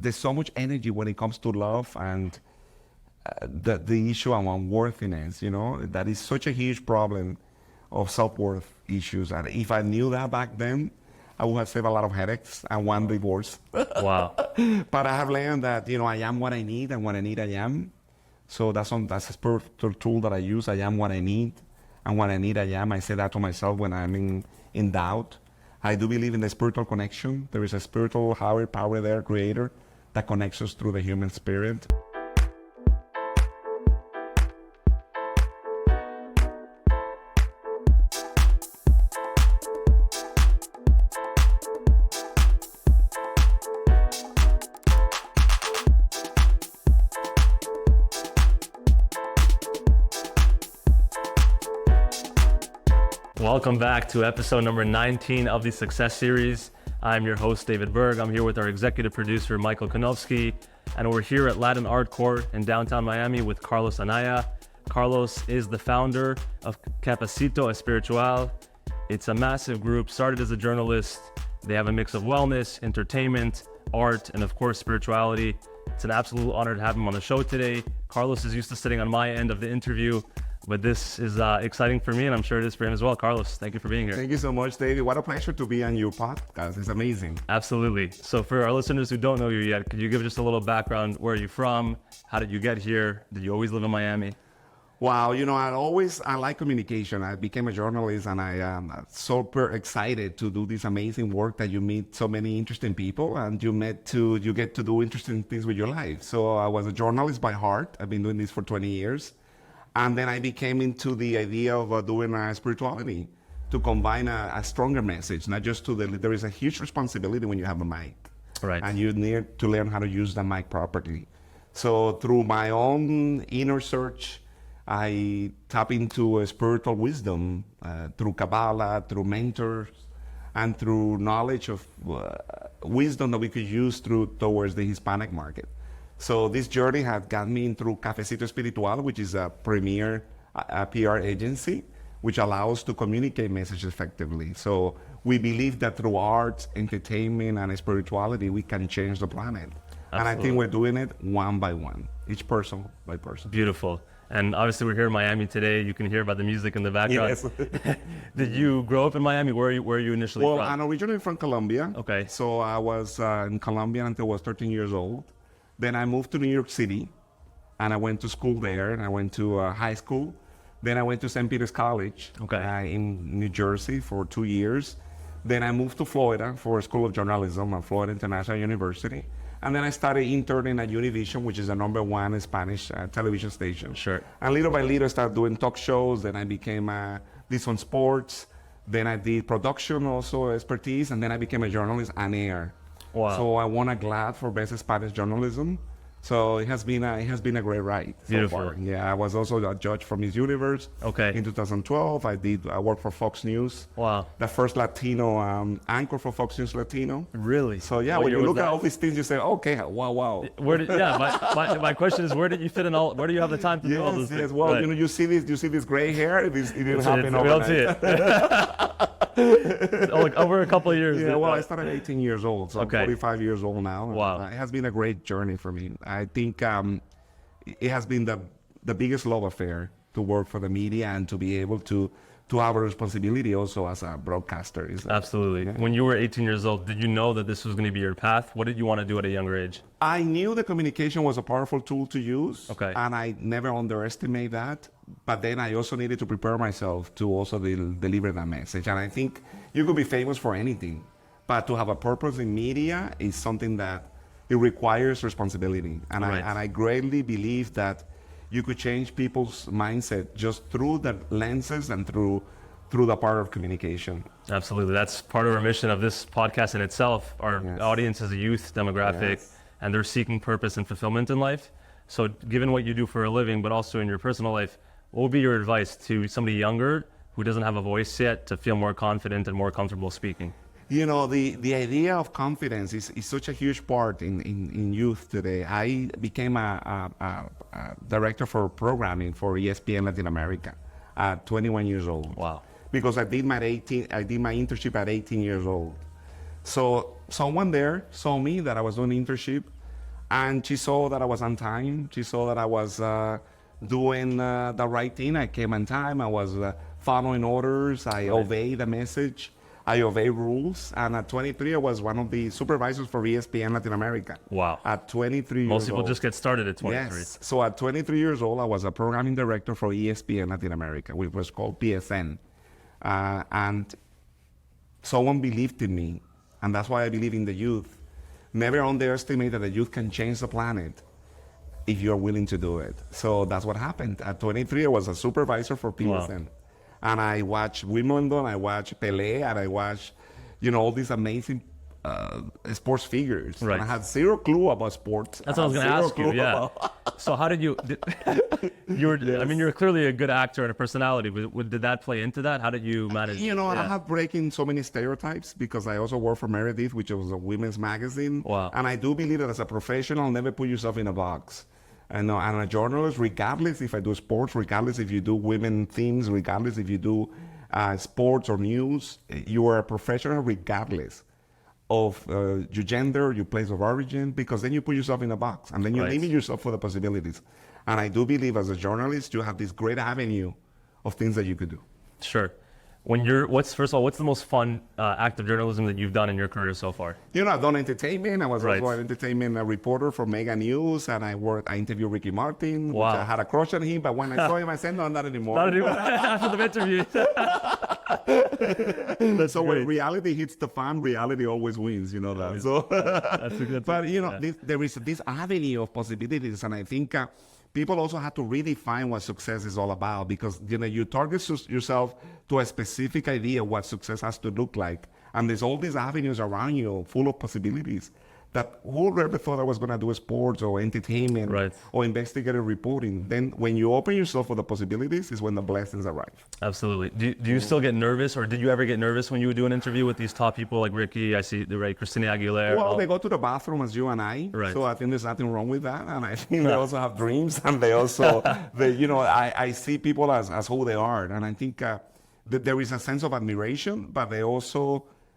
there's so much energy when it comes to love and the issue of unworthiness, that is such a huge problem of self-worth issues. And if I knew that back then, I would have saved a lot of headaches and one divorce. Wow. But I have learned that, I am what I need, and what I need, I am. So that's a spiritual tool that I use. I am what I need, and what I need, I am. I say that to myself when I'm in doubt. I do believe in the spiritual connection. There is a spiritual higher power there, creator, that connects us through the human spirit. Welcome back to episode number 19 of the Success Series. I'm your host, David Berg. I'm here with our executive producer, Michael Konowski, and we're here at Latin Art Court in downtown Miami with Carlos Anaya. Carlos is the founder of Capacito Espiritual. It's a massive group, started as a journalist. They have a mix of wellness, entertainment, art, and of course, spirituality. It's an absolute honor to have him on the show today. Carlos is used to sitting on my end of the interview, but this is exciting for me, and I'm sure it is for him as well. Carlos, thank you for being here. Thank you so much, David. What a pleasure to be on your podcast. It's amazing. Absolutely. So for our listeners who don't know you yet, could you give just a little background? Where are you from? How did you get here? Did you always live in Miami? Wow, I like communication. I became a journalist, and I am super excited to do this amazing work that you meet so many interesting people, and you get to do interesting things with your life. So I was a journalist by heart. I've been doing this for 20 years. And then I became into the idea of doing spirituality to combine a stronger message, not just there is a huge responsibility when you have a mic. Right. And you need to learn how to use the mic properly. So through my own inner search, I tap into a spiritual wisdom through Kabbalah, through mentors, and through knowledge of wisdom that we could use towards the Hispanic market. So this journey had got me through Cafecito Espiritual, which is a premier PR agency, which allows to communicate messages effectively. So we believe that through art, entertainment, and spirituality, we can change the planet. Absolutely. And I think we're doing it one by one, each person by person. Beautiful. And obviously we're here in Miami today. You can hear about the music in the background. Yes. Did you grow up in Miami? Where are you initially from? Well, I'm originally from Colombia. Okay. So I was in Colombia until I was 13 years old. Then I moved to New York City, and I went to school there, and I went to high school. Then I went to St. Peter's College in New Jersey for 2 years. Then I moved to Florida for a School of Journalism at Florida International University. And then I started interning at Univision, which is the #1 Spanish television station. Sure. And little by little, I started doing talk shows. Then I became this on sports. Then I did production also, expertise. And then I became a journalist on air. Wow. So I won a GLAAD for Best Spanish Journalism. So it has been a great ride so far. Yeah, I was also a judge for Miss Universe. Okay. In 2012, I worked for Fox News. Wow. The first Latino anchor for Fox News Latino. Really? So yeah, when you look at all these things, you say, okay, wow. My question is, where did you fit in all? Where do you have the time to do all those things? Yes. Well, right. You see this gray hair. It didn't happen overnight. We don't see it. Over a couple of years. Yeah, well, I started at 18 years old, so okay. I'm 45 years old now. Wow. It has been a great journey for me. I think it has been the biggest love affair to work for the media and to be able to have a responsibility also as a broadcaster. Absolutely. Yeah. When you were 18 years old, did you know that this was going to be your path? What did you want to do at a younger age? I knew that communication was a powerful tool to use, okay. And I never underestimate that. But then I also needed to prepare myself to also deliver that message. And I think you could be famous for anything, but to have a purpose in media is something that it requires responsibility. And right. I greatly believe that you could change people's mindset just through the lenses and through the part of communication. Absolutely. That's part of our mission of this podcast in itself. Our yes. audience is a youth demographic, yes. and they're seeking purpose and fulfillment in life. So given what you do for a living, but also in your personal life, what would be your advice to somebody younger who doesn't have a voice yet to feel more confident and more comfortable speaking? You know, the idea of confidence is such a huge part in youth today. I became a director for programming for ESPN Latin America at 21 years old. Wow. Because I did my internship at 18 years old. So someone there saw me that I was doing an internship, And she saw that I was on time. She saw that I was doing the right thing. I came on time. I was following orders. I obeyed the message. I obey rules. And at 23, I was one of the supervisors for ESPN Latin America. Wow. At 23 Most years people old. just get started at 23. Yes. So at 23 years old, I was a programming director for ESPN Latin America, which was called PSN. And someone believed in me. And that's why I believe in the youth. Never underestimate that the youth can change the planet if you're willing to do it. So that's what happened. At 23, I was a supervisor for PSN. Wow. And I watched Wimbledon, I watched Pelé, and I watched, all these amazing sports figures. Right. And I had zero clue about sports. That's what I was going to ask you. Yeah. So how did you? I mean, you're clearly a good actor and a personality. Did that play into that? How did you manage? I have breaking so many stereotypes because I also work for Américatevé, which was a women's magazine. Wow. And I do believe that as a professional, never put yourself in a box. And I'm a journalist, regardless if I do sports, regardless if you do women themes, regardless if you do sports or news, you are a professional regardless of your gender, your place of origin, because then you put yourself in a box and then you limit yourself for the possibilities. And I do believe as a journalist, you have this great avenue of things that you could do. Sure. First of all, what's the most fun act of journalism that you've done in your career so far? I've done entertainment. I was also an entertainment reporter for Mega News, and I interviewed Ricky Martin. Wow. Which I had a crush on him, but when I saw him, I said, no, not anymore. Not anymore. After the interview. That's so when reality hits the fan, reality always wins, you know that. So, that's a good but, there is this avenue of possibilities, and I think people also have to redefine what success is all about because, you target yourself to a specific idea what success has to look like. And there's all these avenues around you full of possibilities that who ever thought I was going to do sports or entertainment or investigative reporting. Then when you open yourself for the possibilities is when the blessings arrive. Absolutely. Do you still get nervous, or did you ever get nervous when you would do an interview with these top people like Ricky? I see Christina Aguilera. Well, they go to the bathroom as you and I. Right. So I think there's nothing wrong with that. And I think they also have dreams, and they also, I see people as who they are. And I think that there is a sense of admiration, but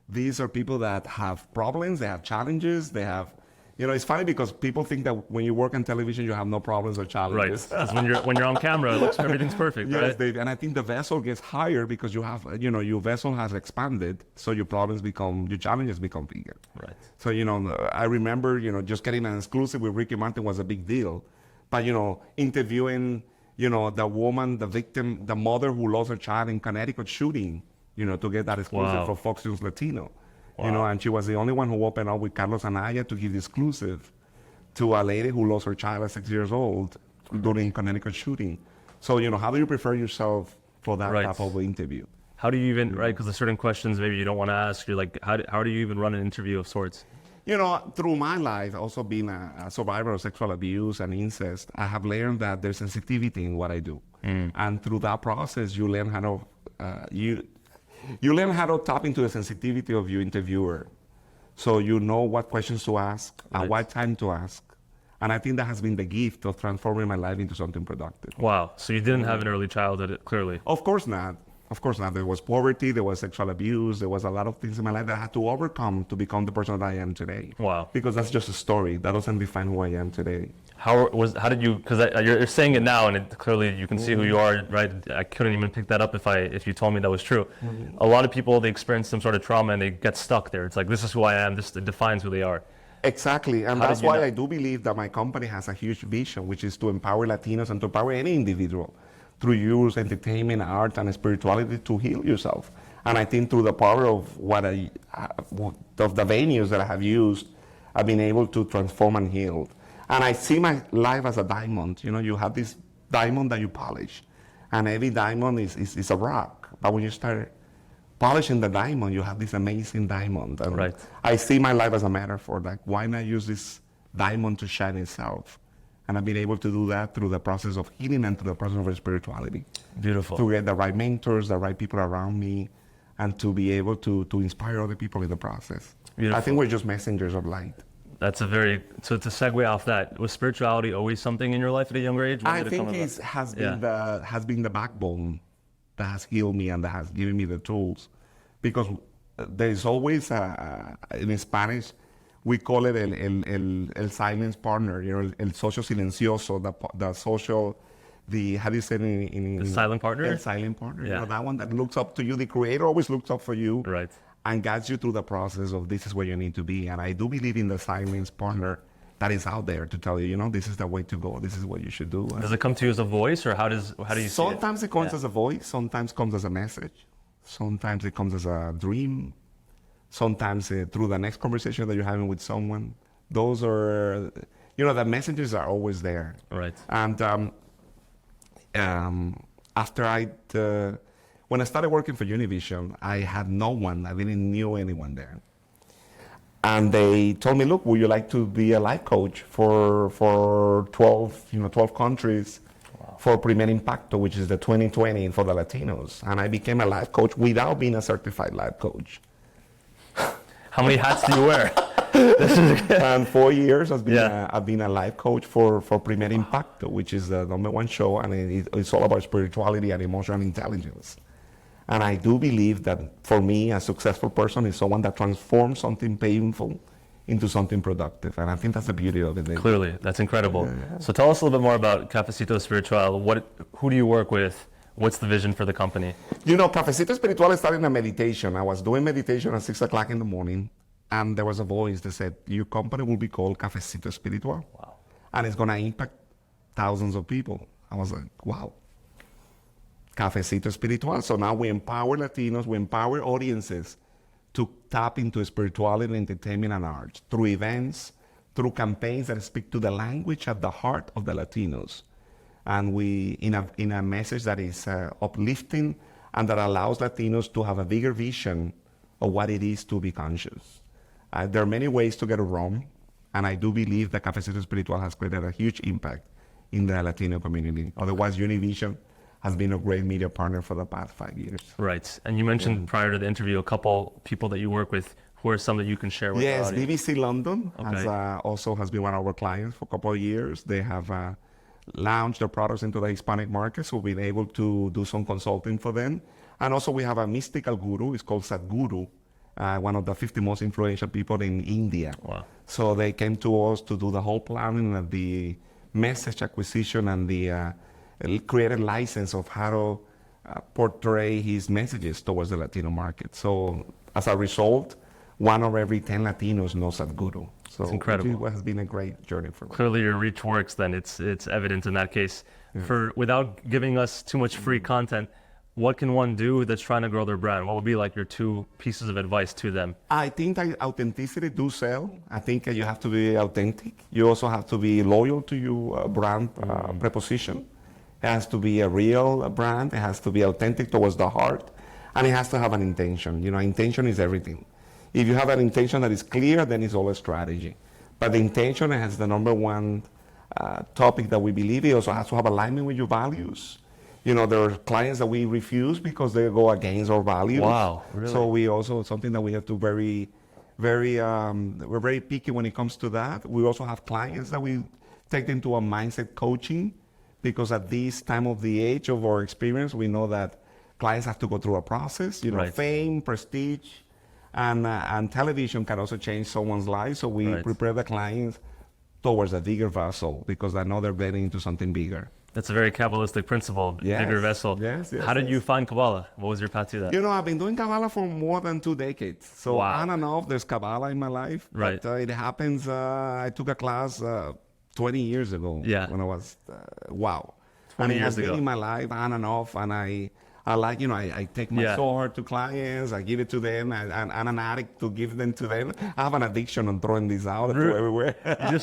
these are people that have problems, they have challenges, they have, it's funny because people think that when you work on television, you have no problems or challenges. Right, because when you're on camera, everything's perfect, yes, right? And I think the vessel gets higher because you have, your vessel has expanded, so your challenges become bigger. Right. So, I remember, just getting an exclusive with Ricky Martin was a big deal. But, interviewing, the woman, the victim, the mother who lost her child in Connecticut shooting, to get that exclusive for Fox News Latino. Wow. And she was the only one who opened up with Carlos Anaya to give the exclusive to a lady who lost her child at 6 years old during Connecticut shooting. So, how do you prepare yourself for that type of interview? How do you even, because there's certain questions maybe you don't want to ask. You're like, how do you even run an interview of sorts? Through my life, also being a survivor of sexual abuse and incest, I have learned that there's sensitivity in what I do. And through that process, you learn how to, you learn how to tap into the sensitivity of your interviewer. So you know what questions to ask, at what time to ask. And I think that has been the gift of transforming my life into something productive. Wow. So you didn't have an early childhood, clearly. Of course not. Of course not. There was poverty, there was sexual abuse, there was a lot of things in my life that I had to overcome to become the person that I am today. Wow. Because that's just a story. That doesn't define who I am today. How did you, because you're saying it now and clearly you can see who you are, right? I couldn't even pick that up if you told me that was true. A lot of people, they experience some sort of trauma and they get stuck there. It's like, this is who I am, this defines who they are. Exactly, and that's why I do believe that my company has a huge vision, which is to empower Latinos and to empower any individual through use, entertainment, art, and spirituality to heal yourself. And I think through the power of of the venues that I have used, I've been able to transform and heal. And I see my life as a diamond. You have this diamond that you polish, and every diamond is a rock. But when you start polishing the diamond, you have this amazing diamond. And I see my life as a metaphor. Like, why not use this diamond to shine itself? And I've been able to do that through the process of healing and through the process of spirituality. Beautiful. To get the right mentors, the right people around me, and to be able to inspire other people in the process. Beautiful. I think we're just messengers of light. So to segue off that, was spirituality always something in your life at a younger age? I think it has been the backbone that has healed me and that has given me the tools. Because there is always, in Spanish, We call it el silence partner, el socio silencioso, the social, how do you say it in The silent partner? El silent partner. Yeah. That one that looks up to you. The creator always looks up for you. Right. And guides you through the process of this is where you need to be. And I do believe in the silence partner that is out there to tell you, this is the way to go. This is what you should do. Does it come to you as a voice, or how do you see it? Sometimes it comes as a voice. Sometimes it comes as a message. Sometimes it comes as a dream. Sometimes through the next conversation that you're having with someone. Those are, the messages are always there. Right. And after when I started working for Univision, I had no one. I didn't know anyone there. And they told me, look, would you like to be a life coach for 12 countries for Primer Impacto, which is the 2020 for the Latinos. And I became a life coach without being a certified life coach. How many hats do you wear? And 4 years I've been a life coach for Primer Impacto, which is the #1 show, and it's all about spirituality and emotional intelligence. And I do believe that for me, a successful person is someone that transforms something painful into something productive. And I think that's the beauty of it. Clearly, that's incredible. Yeah. So tell us a little bit more about Cafecito Espiritual. Who do you work with? What's the vision for the company? Cafecito Espiritual started in a meditation. I was doing meditation at 6 o'clock in the morning, and there was a voice that said, your company will be called Cafecito Espiritual. Wow. And it's going to impact thousands of people. I was like, wow. Cafecito Espiritual. So now we empower Latinos, we empower audiences to tap into spirituality, entertainment, and art through events, through campaigns that speak to the language at the heart of the Latinos. And we, in a message that is uplifting and that allows Latinos to have a bigger vision of what it is to be conscious. There are many ways to get it wrong, and I do believe that Cafecito Espiritual has created a huge impact in the Latino community. Otherwise, Univision has been a great media partner for the past 5 years. Right. And you mentioned prior to the interview a couple people that you work with. Who are some that you can share with Yes, the audience? BBC London also has been one of our clients for a couple of years. They have launched their products into the Hispanic market, so we've been able to do some consulting for them. And also we have a mystical guru, it's called Sadhguru, one of the 50 most influential people in India. Wow. So they came to us to do the whole planning of the message acquisition and the created license of how to portray his messages towards the Latino market. So as a result, 1 of every 10 Latinos knows Sadhguru. So it's incredible. It has been a great journey for me. Clearly your reach works then. It's evident in that case. Yeah. Without giving us too much free content, what can one do that's trying to grow their brand? What would be like your 2 pieces of advice to them? I think that authenticity do sell. I think you have to be authentic. You also have to be loyal to your brand preposition. It has to be a real brand. It has to be authentic towards the heart. And it has to have an intention. Intention is everything. If you have an intention that is clear, then it's all a strategy. But the intention has the #1 topic that we believe in. Also has to have alignment with your values. There are clients that we refuse because they go against our values. Wow, really? So we also, something that we have to we're very picky when it comes to that. We also have clients that we take them to a mindset coaching, because at this time of the age of our experience, we know that clients have to go through a process, right. Fame, prestige, and television can also change someone's life. So we prepare the clients towards a bigger vessel, because I know they're getting into something bigger. That's a very Kabbalistic principle, bigger vessel. Yes, How did you find Kabbalah? What was your path to that? I've been doing Kabbalah for more than 2 decades. So wow. On and off, there's Kabbalah in my life. Right. But it happens, I took a class 20 years ago when I was, 20 years ago. Been in my life on and off, and I like, I take my sword to clients, I give it to them, I'm an addict to give them to them. I have an addiction on throwing these out everywhere. You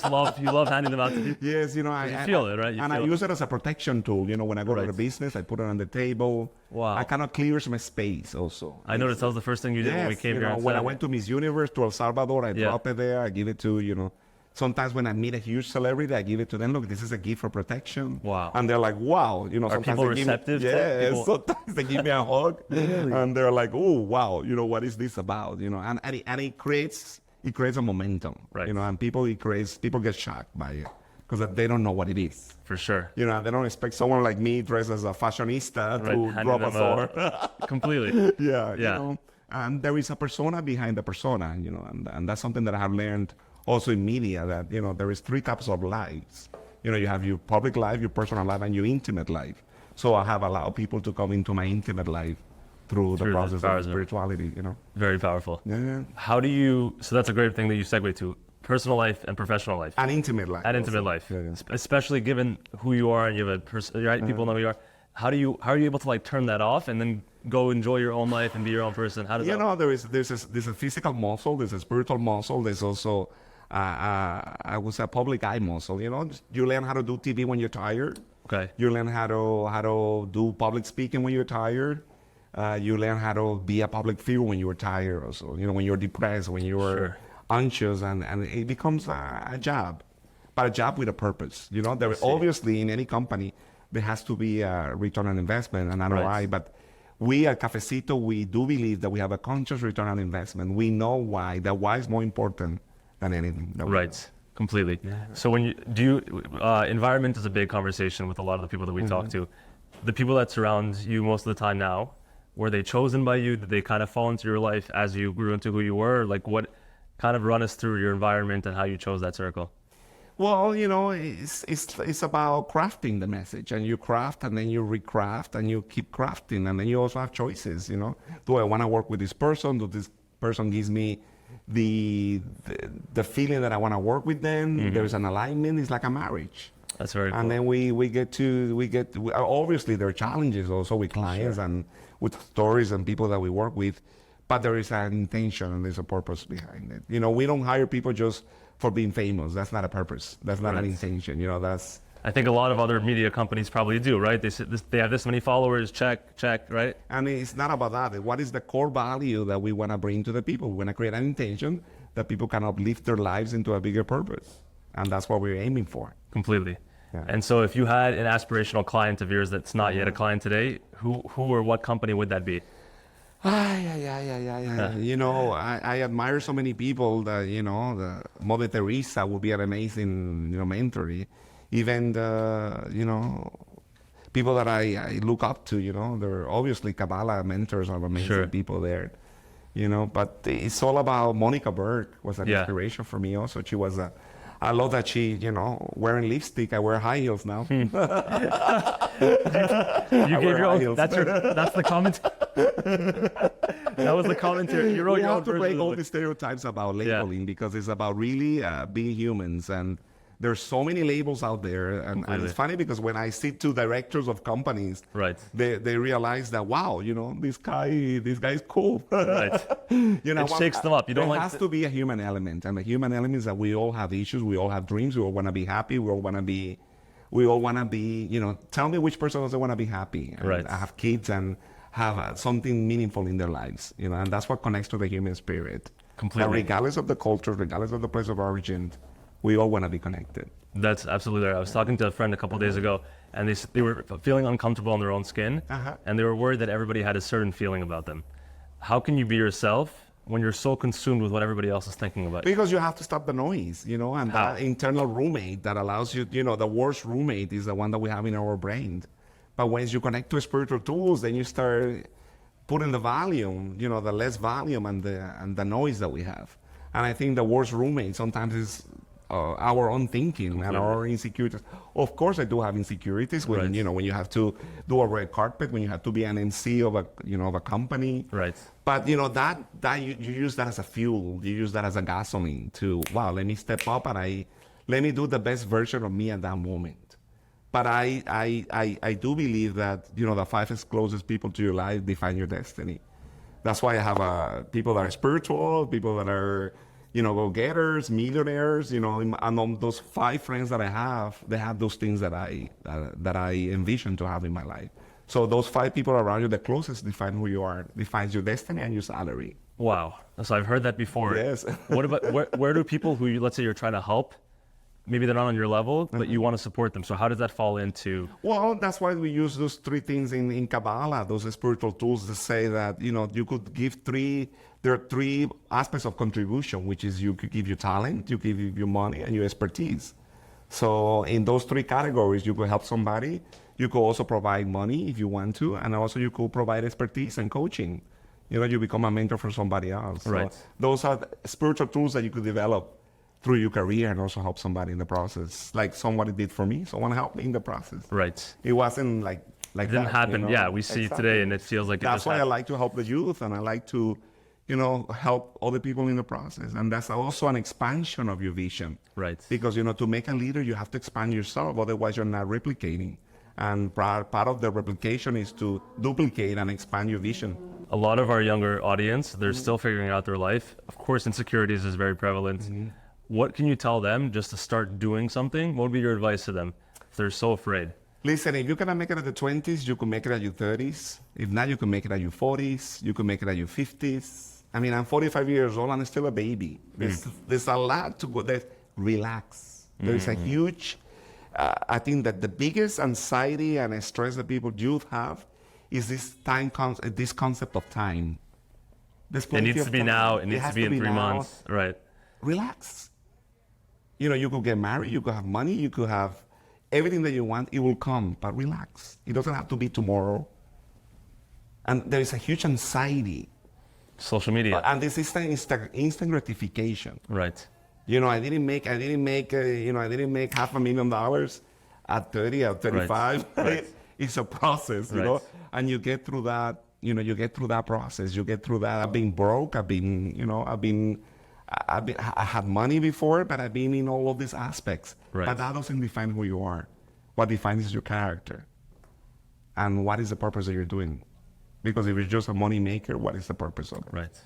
love handing them out to people? Yes, I feel it, right? I use it as a protection tool. When I go to the business, I put it on the table. Wow. I kind of clears my space also. I noticed that was the first thing you did when we came here. When I went to Miss Universe to El Salvador, I drop it there, I give it to, sometimes when I meet a huge celebrity, I give it to them. Look, this is a gift for protection. Wow. And they're like, wow. Are sometimes people receptive? Sometimes they give me a hug. Really? And they're like, oh, wow. What is this about? And it creates a momentum. Right. And people get shocked by it, because they don't know what it is. For sure. They don't expect someone like me dressed as a fashionista to drop a sword. Completely. Yeah. And there is a persona behind the persona, and that's something that I have learned also in media that, there is three types of lives. You have your public life, your personal life, and your intimate life. So I have allowed people to come into my intimate life through the process of spirituality, Very powerful. Yeah. So that's a great thing that you segue to, personal life and professional life. And intimate life. And intimate life. Yeah. Especially given who you are and you have right? People know who you are. How are you able to like turn that off and then go enjoy your own life and be your own person? How does that? There's a physical muscle, there's a spiritual muscle, there's also I was a public eye muscle. You learn how to do TV when you're tired. Okay. You learn how to do public speaking when you're tired. You learn how to be a public figure when you're tired. Also, when you're depressed, when you're anxious, and it becomes a job, but a job with a purpose. Obviously in any company there has to be a return on investment and ROI. Right. But we at Cafecito, we do believe that we have a conscious return on investment. We know why. The why is more important than anything. Right. Completely. Yeah. So when environment is a big conversation with a lot of the people that we talk to. The people that surround you most of the time now, were they chosen by you? Did they kind of fall into your life as you grew into who you were? Like what kind of run us through your environment and how you chose that circle? Well, it's about crafting the message, and you craft and then you recraft and you keep crafting, and then you also have choices, Do I want to work with this person? Do this person gives me the feeling that I want to work with them? There's an alignment. It's like a marriage. That's very cool. And then we get obviously there are challenges also with clients and with stories and people that we work with, but there is an intention and there's a purpose behind it. We don't hire people just for being famous. That's not a purpose. That's not an intention. That's. I think a lot of other media companies probably do, right? They have this many followers, check, right? And it's not about that. What is the core value that we want to bring to the people? We want to create an intention that people can uplift their lives into a bigger purpose. And that's what we're aiming for. Completely. Yeah. And so if you had an aspirational client of yours that's not yet a client today, who or what company would that be? I admire so many people that, the Mother Teresa would be an amazing, mentor. Even people that I look up to, they're obviously Kabbalah mentors are amazing people there, but it's all about Monica Berg was an inspiration for me also. She was I love that she, wearing lipstick. I wear high heels now. You gave your own. That's the comment. That was the commentary. You wrote your own have to break all the stereotypes about labeling because it's about really being humans, and there's so many labels out there, and it's funny because when I see two directors of companies, they realize that this guy is cool. Right. It shakes them up. There has to be a human element, and the human element is that we all have issues, we all have dreams, we all want to be happy, we all want to be. Tell me which person doesn't want to be happy, and have kids and have something meaningful in their lives, and that's what connects to the human spirit. Completely. And regardless of the culture, regardless of the place of origin, we all want to be connected. That's absolutely right. I was talking to a friend a couple of days ago, and they were feeling uncomfortable in their own skin, and they were worried that everybody had a certain feeling about them. How can you be yourself when you're so consumed with what everybody else is thinking about you? Because you have to stop the noise, and that internal roommate that allows you, the worst roommate is the one that we have in our brain. But once you connect to spiritual tools, then you start putting the volume, the less volume and the noise that we have. And I think the worst roommate sometimes is our own thinking and our insecurities. Of course, I do have insecurities when when you have to do a red carpet, when you have to be an MC of a company. Right. But that you use that as a fuel. You use that as a gasoline to let me step up and let me do the best version of me at that moment. But I do believe that the 5 closest people to your life define your destiny. That's why I have people that are spiritual, people that are go-getters, millionaires, and those 5 friends that I have, they have those things that I envision to have in my life. So those 5 people around you, the closest define who you are, defines your destiny and your salary. Wow. So I've heard that before. Yes. What about, where do people who let's say you're trying to help, maybe they're not on your level, but you want to support them. So how does that fall into? Well, that's why we use those 3 things in Kabbalah, those spiritual tools to say that, you could give there are 3 aspects of contribution, which is you could give your talent, you give your money, and your expertise. So in those 3 categories, you could help somebody. You could also provide money if you want to, and also you could provide expertise and coaching. You become a mentor for somebody else. Right. So those are spiritual tools that you could develop through your career and also help somebody in the process. Like somebody did for me, someone helped me in the process. Right. It wasn't like It didn't that, happen. you know? Yeah, we see it today, and it feels like That's why I happened. like to help the youth, and I like to, help other people in the process. And that's also an expansion of your vision. Right. Because, to make a leader, you have to expand yourself. Otherwise, you're not replicating. And part of the replication is to duplicate and expand your vision. A lot of our younger audience, they're still figuring out their life. Of course, insecurities is very prevalent. What can you tell them just to start doing something? What would be your advice to them if they're so afraid? Listen, if you cannot make it at the 20s, you can make it at your 30s. If not, you can make it at your 40s. You can make it at your 50s. I mean, I'm 45 years old and I'm still a baby. There's a lot to go there. Relax. There's a huge, I think that the biggest anxiety and stress that youth have is this this concept of time. It needs to be now. It needs to be in 3 months. Right. Relax. You could get married. You could have money. You could have everything that you want. It will come, but relax. It doesn't have to be tomorrow. And there is a huge anxiety. Social media. And this is instant gratification. Right. I didn't make $500,000 at 30 or 35. Right. It's a process, Right. and you get through that. You get through that process. You get through that. I've been broke. I had money before, but I've been in all of these aspects. Right. But that doesn't define who you are. What defines is your character. And what is the purpose that you're doing? Because if it's just a money maker, what is the purpose of it? Right.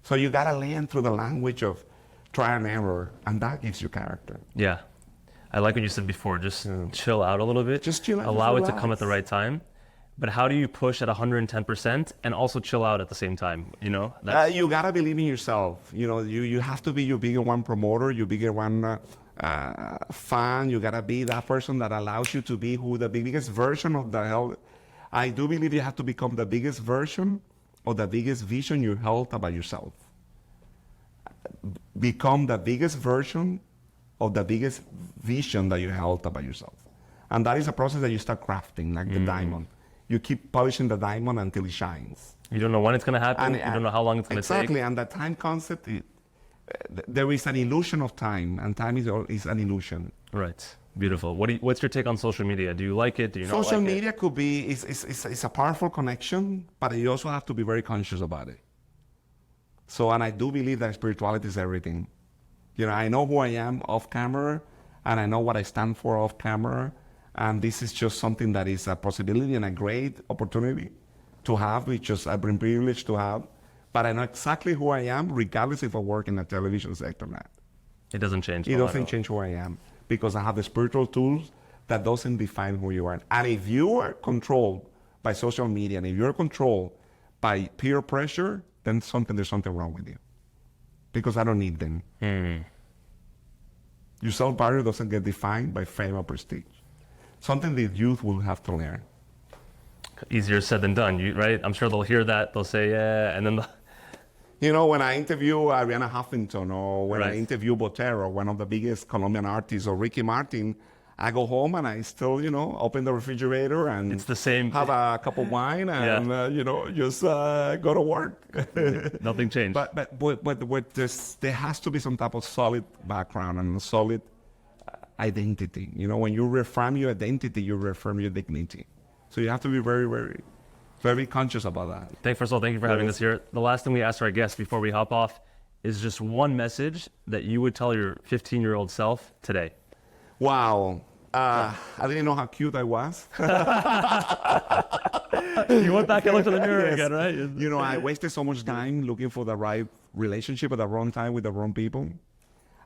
So you gotta learn through the language of try and error, and that gives you character. Yeah. I like what you said before. Just chill out a little bit. Just chill out. Allow just it to come at the right time. But how do you push at 110% and also chill out at the same time? You gotta believe in yourself. You have to be your bigger one promoter, your bigger one fan. You gotta be that person that allows you to be the biggest version of the hell. I do believe you have to become the biggest version or the biggest vision you held about yourself. Become the biggest version of the biggest vision that you held about yourself. And that is a process that you start crafting, like the diamond. You keep polishing the diamond until it shines. You don't know when it's going to happen. You don't know how long it's going to take. Exactly, and the time concept, there is an illusion of time, and time is an illusion. Right. Beautiful. What's your take on social media? Do you like it? Do you not like it? Social media could be, it's a powerful connection, but you also have to be very conscious about it. So, and I do believe that spirituality is everything. I know who I am off camera, and I know what I stand for off camera, and this is just something that is a possibility and a great opportunity to have, which is I've been privileged to have. But I know exactly who I am, regardless if I work in the television sector or not. It doesn't change. It doesn't change who I am, because I have the spiritual tools that doesn't define who you are. And if you are controlled by social media, and if you're controlled by peer pressure, then there's something wrong with you. Because I don't need them. Your self-value doesn't get defined by fame or prestige. Something the youth will have to learn. Easier said than done, right? I'm sure they'll hear that. They'll say, yeah, and then when I interview Ariana Huffington, or when I interview Botero, one of the biggest Colombian artists, or Ricky Martin, I go home and I still, open the refrigerator and it's the same. Have a cup of wine and, just go to work. Nothing changed. But there has to be some type of solid background and a solid identity. When you reaffirm your identity, you reaffirm your dignity. So you have to be very, very, very conscious about that. First of all, thank you for having us here. The last thing we ask our guests before we hop off is just one message that you would tell your 15-year-old self today. Wow. I didn't know how cute I was. You went back and looked in the mirror again, right? I wasted so much time looking for the right relationship at the wrong time with the wrong people.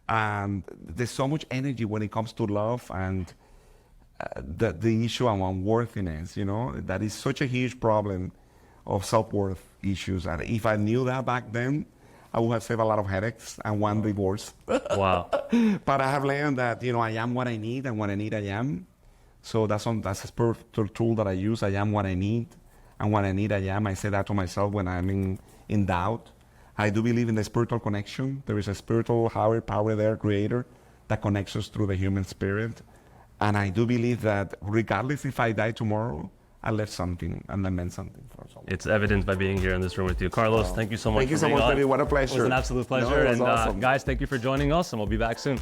And there's so much energy when it comes to love and the issue of unworthiness, that is such a huge problem of self-worth issues. And if I knew that back then, I would have saved a lot of headaches and one divorce. Wow. But I have learned that, I am what I need, and what I need, I am. So that's a spiritual tool that I use. I am what I need, and what I need, I am. I say that to myself when I'm in doubt. I do believe in the spiritual connection. There is a spiritual higher power there, creator, that connects us through the human spirit. And I do believe that regardless if I die tomorrow, I left something and I meant something for someone. It's evident by being here in this room with you. Carlos, thank you so much Thank you for so being much, on. baby. What a It was pleasure. an absolute pleasure. No, it was and awesome. guys, thank you for joining us, and we'll be back soon.